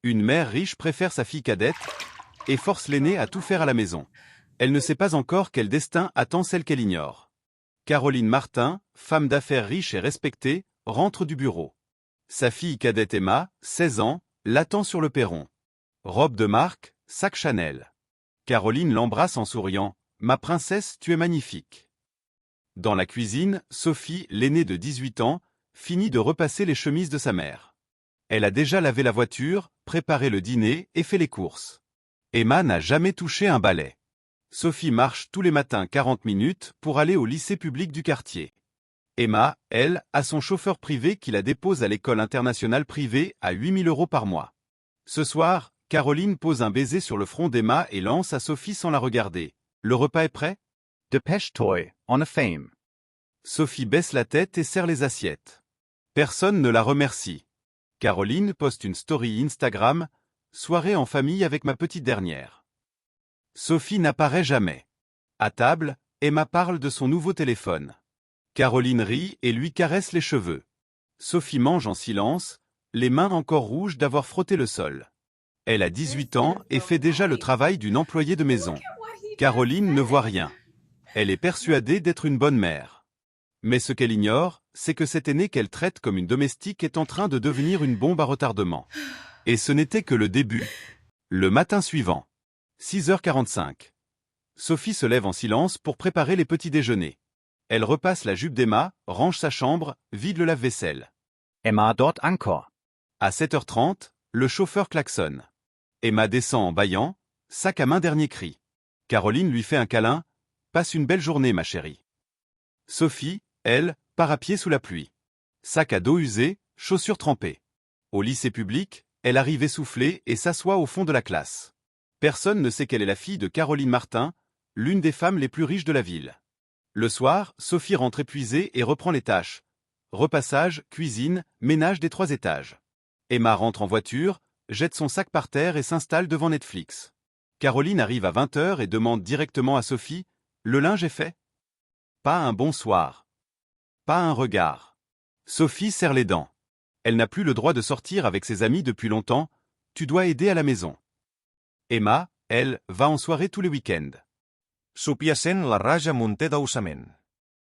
Une mère riche préfère sa fille cadette et force l'aînée à tout faire à la maison. Elle ne sait pas encore quel destin attend celle qu'elle ignore. Caroline Martin, femme d'affaires riche et respectée, rentre du bureau. Sa fille cadette Emma, 16 ans, l'attend sur le perron. Robe de marque, sac Chanel. Caroline l'embrasse en souriant. « Ma princesse, tu es magnifique. » Dans la cuisine, Sophie, l'aînée de 18 ans, finit de repasser les chemises de sa mère. Elle a déjà lavé la voiture, préparé le dîner et fait les courses. Emma n'a jamais touché un balai. Sophie marche tous les matins 40 minutes pour aller au lycée public du quartier. Emma, elle, a son chauffeur privé qui la dépose à l'école internationale privée à 8 000 € par mois. Ce soir, Caroline pose un baiser sur le front d'Emma et lance à Sophie sans la regarder. « Le repas est prêt ?» Dépêche-toi, on a faim. Sophie baisse la tête et serre les assiettes. Personne ne la remercie. Caroline poste une story Instagram, « Soirée en famille avec ma petite dernière ». Sophie n'apparaît jamais. À table, Emma parle de son nouveau téléphone. Caroline rit et lui caresse les cheveux. Sophie mange en silence, les mains encore rouges d'avoir frotté le sol. Elle a 18 ans et fait déjà le travail d'une employée de maison. Caroline ne voit rien. Elle est persuadée d'être une bonne mère. Mais ce qu'elle ignore, c'est que cette aînée qu'elle traite comme une domestique est en train de devenir une bombe à retardement. Et ce n'était que le début. Le matin suivant. 6h45. Sophie se lève en silence pour préparer les petits déjeuners. Elle repasse la jupe d'Emma, range sa chambre, vide le lave-vaisselle. Emma dort encore. À 7h30, le chauffeur klaxonne. Emma descend en bâillant, sac à main dernier cri. Caroline lui fait un câlin. « Passe une belle journée, ma chérie. » Sophie, elle, part à pied sous la pluie. Sac à dos usé, chaussures trempées. Au lycée public, elle arrive essoufflée et s'assoit au fond de la classe. Personne ne sait qu'elle est la fille de Caroline Martin, l'une des femmes les plus riches de la ville. Le soir, Sophie rentre épuisée et reprend les tâches. Repassage, cuisine, ménage des 3 étages. Emma rentre en voiture, jette son sac par terre et s'installe devant Netflix. Caroline arrive à 20h et demande directement à Sophie « Le linge est fait ?» Pas un bonsoir. Pas un regard. Sophie serre les dents. Elle n'a plus le droit de sortir avec ses amis depuis longtemps. Tu dois aider à la maison. Emma, elle, va en soirée tous les week-ends. Sophia sent la rage munter doucement.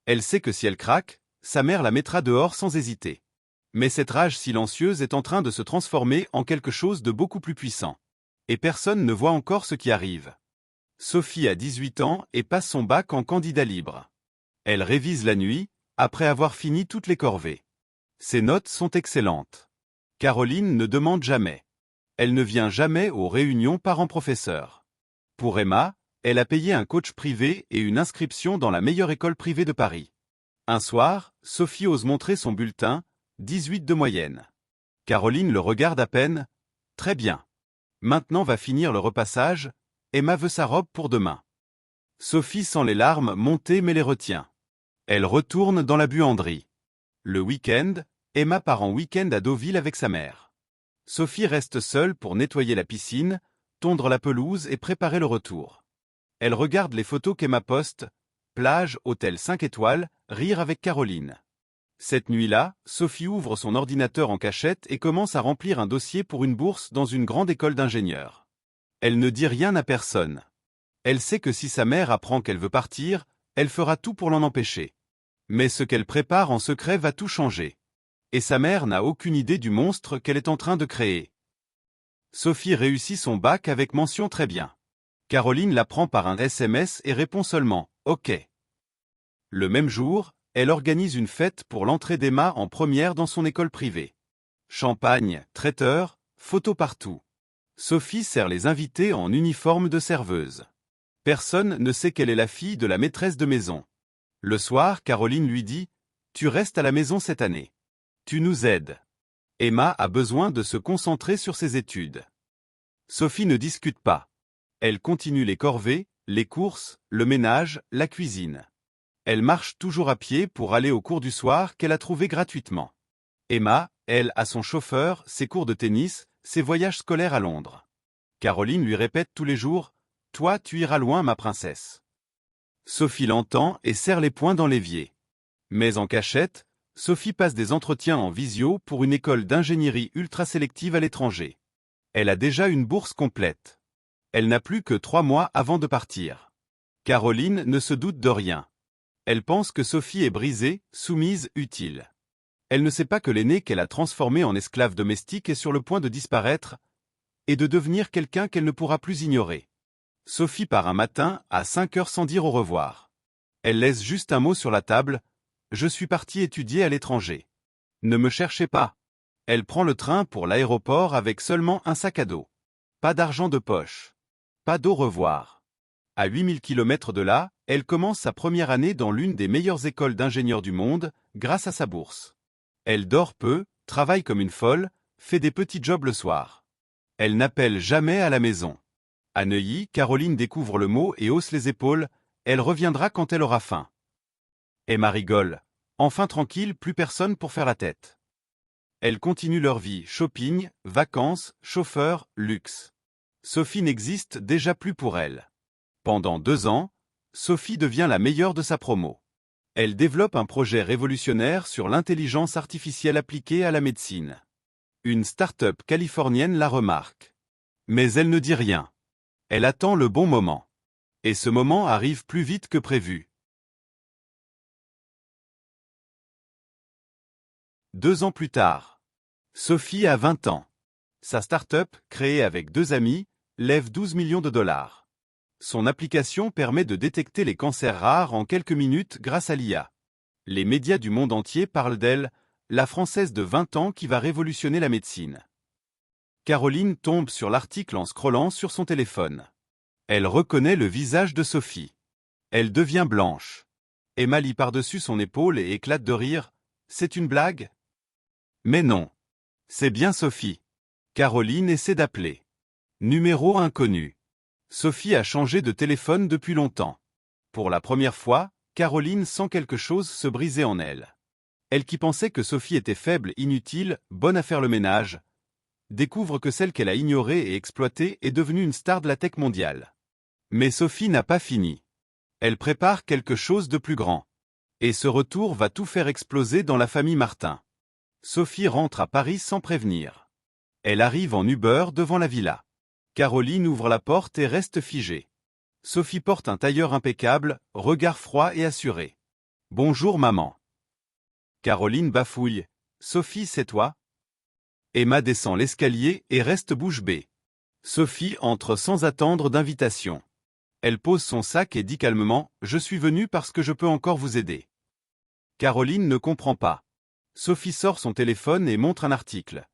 Elle sait que si elle craque, sa mère la mettra dehors sans hésiter. Mais cette rage silencieuse est en train de se transformer en quelque chose de beaucoup plus puissant. Et personne ne voit encore ce qui arrive. Sophie a 18 ans et passe son bac en candidat libre. Elle révise la nuit, après avoir fini toutes les corvées. Ses notes sont excellentes. Caroline ne demande jamais. Elle ne vient jamais aux réunions parents-professeurs. Pour Emma, elle a payé un coach privé et une inscription dans la meilleure école privée de Paris. Un soir, Sophie ose montrer son bulletin, 18 de moyenne. Caroline le regarde à peine. « Très bien. Maintenant va finir le repassage, Emma veut sa robe pour demain. » Sophie sent les larmes monter mais les retient. Elle retourne dans la buanderie. Le week-end, Emma part en week-end à Deauville avec sa mère. Sophie reste seule pour nettoyer la piscine, tondre la pelouse et préparer le retour. Elle regarde les photos qu'Emma poste, plage, hôtel 5 étoiles, rire avec Caroline. Cette nuit-là, Sophie ouvre son ordinateur en cachette et commence à remplir un dossier pour une bourse dans une grande école d'ingénieurs. Elle ne dit rien à personne. Elle sait que si sa mère apprend qu'elle veut partir, elle fera tout pour l'en empêcher. Mais ce qu'elle prépare en secret va tout changer. Et sa mère n'a aucune idée du monstre qu'elle est en train de créer. Sophie réussit son bac avec mention très bien. Caroline la prend par un SMS et répond seulement « OK ». Le même jour, elle organise une fête pour l'entrée d'Emma en première dans son école privée. Champagne, traiteur, photos partout. Sophie sert les invités en uniforme de serveuse. Personne ne sait qu'elle est la fille de la maîtresse de maison. Le soir, Caroline lui dit « Tu restes à la maison cette année. Tu nous aides. » Emma a besoin de se concentrer sur ses études. Sophie ne discute pas. Elle continue les corvées, les courses, le ménage, la cuisine. Elle marche toujours à pied pour aller aux cours du soir qu'elle a trouvés gratuitement. Emma, elle, a son chauffeur, ses cours de tennis, ses voyages scolaires à Londres. Caroline lui répète tous les jours « Toi, tu iras loin, ma princesse. » Sophie l'entend et serre les poings dans l'évier. Mais en cachette, Sophie passe des entretiens en visio pour une école d'ingénierie ultra sélective à l'étranger. Elle a déjà une bourse complète. Elle n'a plus que 3 mois avant de partir. Caroline ne se doute de rien. Elle pense que Sophie est brisée, soumise, utile. Elle ne sait pas que l'aîné qu'elle a transformé en esclave domestique est sur le point de disparaître et de devenir quelqu'un qu'elle ne pourra plus ignorer. Sophie part un matin à 5 heures sans dire au revoir. Elle laisse juste un mot sur la table. « Je suis partie étudier à l'étranger. Ne me cherchez pas. » Elle prend le train pour l'aéroport avec seulement un sac à dos. Pas d'argent de poche. Pas d'au revoir. À 8000 km de là, elle commence sa première année dans l'une des meilleures écoles d'ingénieurs du monde, grâce à sa bourse. Elle dort peu, travaille comme une folle, fait des petits jobs le soir. Elle n'appelle jamais à la maison. À Neuilly, Caroline découvre le mot et hausse les épaules. Elle reviendra quand elle aura faim. Emma rigole. Enfin tranquille, plus personne pour faire la tête. Elles continuent leur vie, shopping, vacances, chauffeur, luxe. Sophie n'existe déjà plus pour elle. Pendant 2 ans, Sophie devient la meilleure de sa promo. Elle développe un projet révolutionnaire sur l'intelligence artificielle appliquée à la médecine. Une start-up californienne la remarque. Mais elle ne dit rien. Elle attend le bon moment. Et ce moment arrive plus vite que prévu. 2 ans plus tard. Sophie a 20 ans. Sa start-up, créée avec 2 amis, lève 12 millions de dollars. Son application permet de détecter les cancers rares en quelques minutes grâce à l'IA. Les médias du monde entier parlent d'elle, la Française de 20 ans qui va révolutionner la médecine. Caroline tombe sur l'article en scrollant sur son téléphone. Elle reconnaît le visage de Sophie. Elle devient blanche. Emma lit par-dessus son épaule et éclate de rire. C'est une blague ? Mais non. C'est bien Sophie. Caroline essaie d'appeler. Numéro inconnu. Sophie a changé de téléphone depuis longtemps. Pour la première fois, Caroline sent quelque chose se briser en elle. Elle qui pensait que Sophie était faible, inutile, bonne à faire le ménage, découvre que celle qu'elle a ignorée et exploitée est devenue une star de la tech mondiale. Mais Sophie n'a pas fini. Elle prépare quelque chose de plus grand. Et ce retour va tout faire exploser dans la famille Martin. Sophie rentre à Paris sans prévenir. Elle arrive en Uber devant la villa. Caroline ouvre la porte et reste figée. Sophie porte un tailleur impeccable, regard froid et assuré. « Bonjour maman. » Caroline bafouille. « Sophie, c'est toi ?» Emma descend l'escalier et reste bouche bée. Sophie entre sans attendre d'invitation. Elle pose son sac et dit calmement « Je suis venue parce que je peux encore vous aider. » Caroline ne comprend pas. Sophie sort son téléphone et montre un article.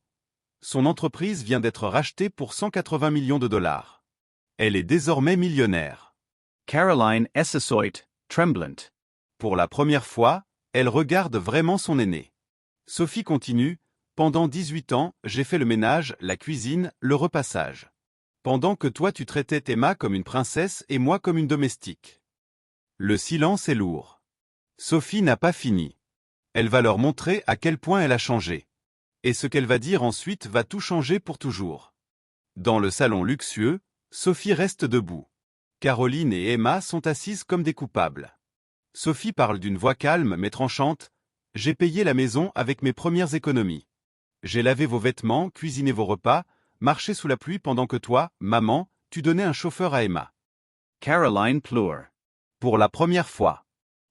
Son entreprise vient d'être rachetée pour 180 millions de dollars. Elle est désormais millionnaire. Caroline Essesoit, tremblant. Pour la première fois, elle regarde vraiment son aîné. Sophie continue. Pendant 18 ans, j'ai fait le ménage, la cuisine, le repassage. Pendant que toi tu traitais Emma comme une princesse et moi comme une domestique. Le silence est lourd. Sophie n'a pas fini. Elle va leur montrer à quel point elle a changé. Et ce qu'elle va dire ensuite va tout changer pour toujours. Dans le salon luxueux, Sophie reste debout. Caroline et Emma sont assises comme des coupables. Sophie parle d'une voix calme mais tranchante. « J'ai payé la maison avec mes premières économies. J'ai lavé vos vêtements, cuisiné vos repas, marché sous la pluie pendant que toi, maman, tu donnais un chauffeur à Emma. » Caroline pleure. Pour la première fois.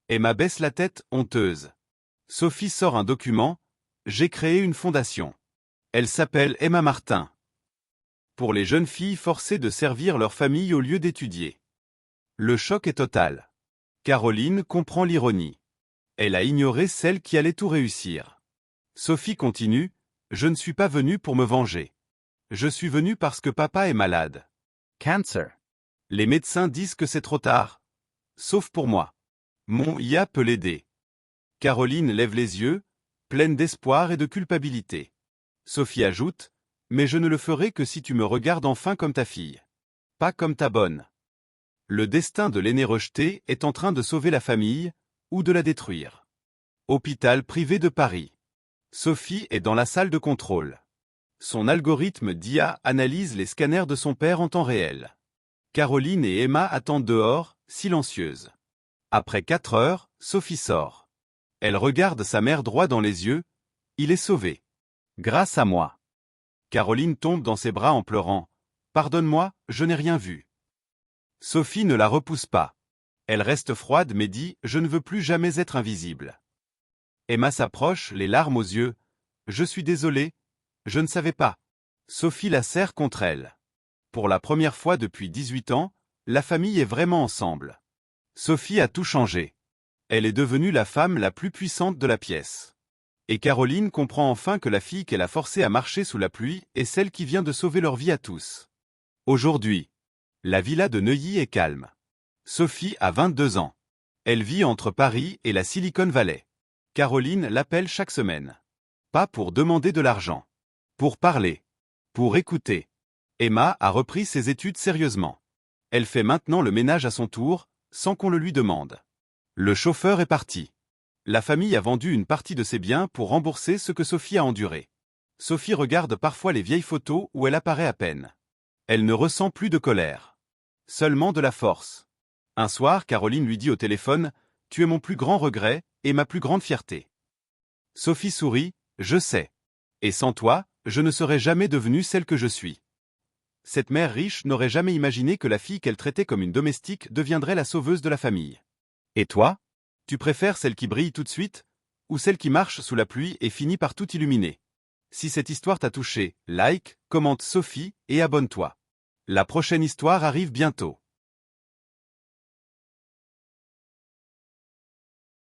Emma baisse la tête, honteuse. Sophie sort un document. « J'ai créé une fondation. Elle s'appelle Emma Martin. Pour les jeunes filles forcées de servir leur famille au lieu d'étudier. » Le choc est total. Caroline comprend l'ironie. Elle a ignoré celle qui allait tout réussir. Sophie continue. « Je ne suis pas venue pour me venger. Je suis venue parce que papa est malade. Cancer. Les médecins disent que c'est trop tard. Sauf pour moi. Mon IA peut l'aider. » Caroline lève les yeux, pleine d'espoir et de culpabilité. Sophie ajoute. « Mais je ne le ferai que si tu me regardes enfin comme ta fille. Pas comme ta bonne. » Le destin de l'aîné rejeté est en train de sauver la famille, ou de la détruire. Hôpital privé de Paris. Sophie est dans la salle de contrôle. Son algorithme d'IA analyse les scanners de son père en temps réel. Caroline et Emma attendent dehors, silencieuses. Après 4 heures, Sophie sort. Elle regarde sa mère droit dans les yeux. « Il est sauvé. Grâce à moi. » Caroline tombe dans ses bras en pleurant. « Pardonne-moi, je n'ai rien vu. » Sophie ne la repousse pas. Elle reste froide mais dit « Je ne veux plus jamais être invisible. » Emma s'approche, les larmes aux yeux. « Je suis désolée, je ne savais pas. » Sophie la serre contre elle. Pour la première fois depuis 18 ans, la famille est vraiment ensemble. Sophie a tout changé. Elle est devenue la femme la plus puissante de la pièce. Et Caroline comprend enfin que la fille qu'elle a forcée à marcher sous la pluie est celle qui vient de sauver leur vie à tous. Aujourd'hui, la villa de Neuilly est calme. Sophie a 22 ans. Elle vit entre Paris et la Silicon Valley. Caroline l'appelle chaque semaine. Pas pour demander de l'argent. Pour parler. Pour écouter. Emma a repris ses études sérieusement. Elle fait maintenant le ménage à son tour, sans qu'on le lui demande. Le chauffeur est parti. La famille a vendu une partie de ses biens pour rembourser ce que Sophie a enduré. Sophie regarde parfois les vieilles photos où elle apparaît à peine. Elle ne ressent plus de colère. Seulement de la force. Un soir, Caroline lui dit au téléphone « Tu es mon plus grand regret et ma plus grande fierté. » Sophie sourit « Je sais. Et sans toi, je ne serais jamais devenue celle que je suis. » Cette mère riche n'aurait jamais imaginé que la fille qu'elle traitait comme une domestique deviendrait la sauveuse de la famille. Et toi ? Tu préfères celle qui brille tout de suite, ou celle qui marche sous la pluie et finit par tout illuminer? Si cette histoire t'a touché, like, commente Sophie et abonne-toi. La prochaine histoire arrive bientôt.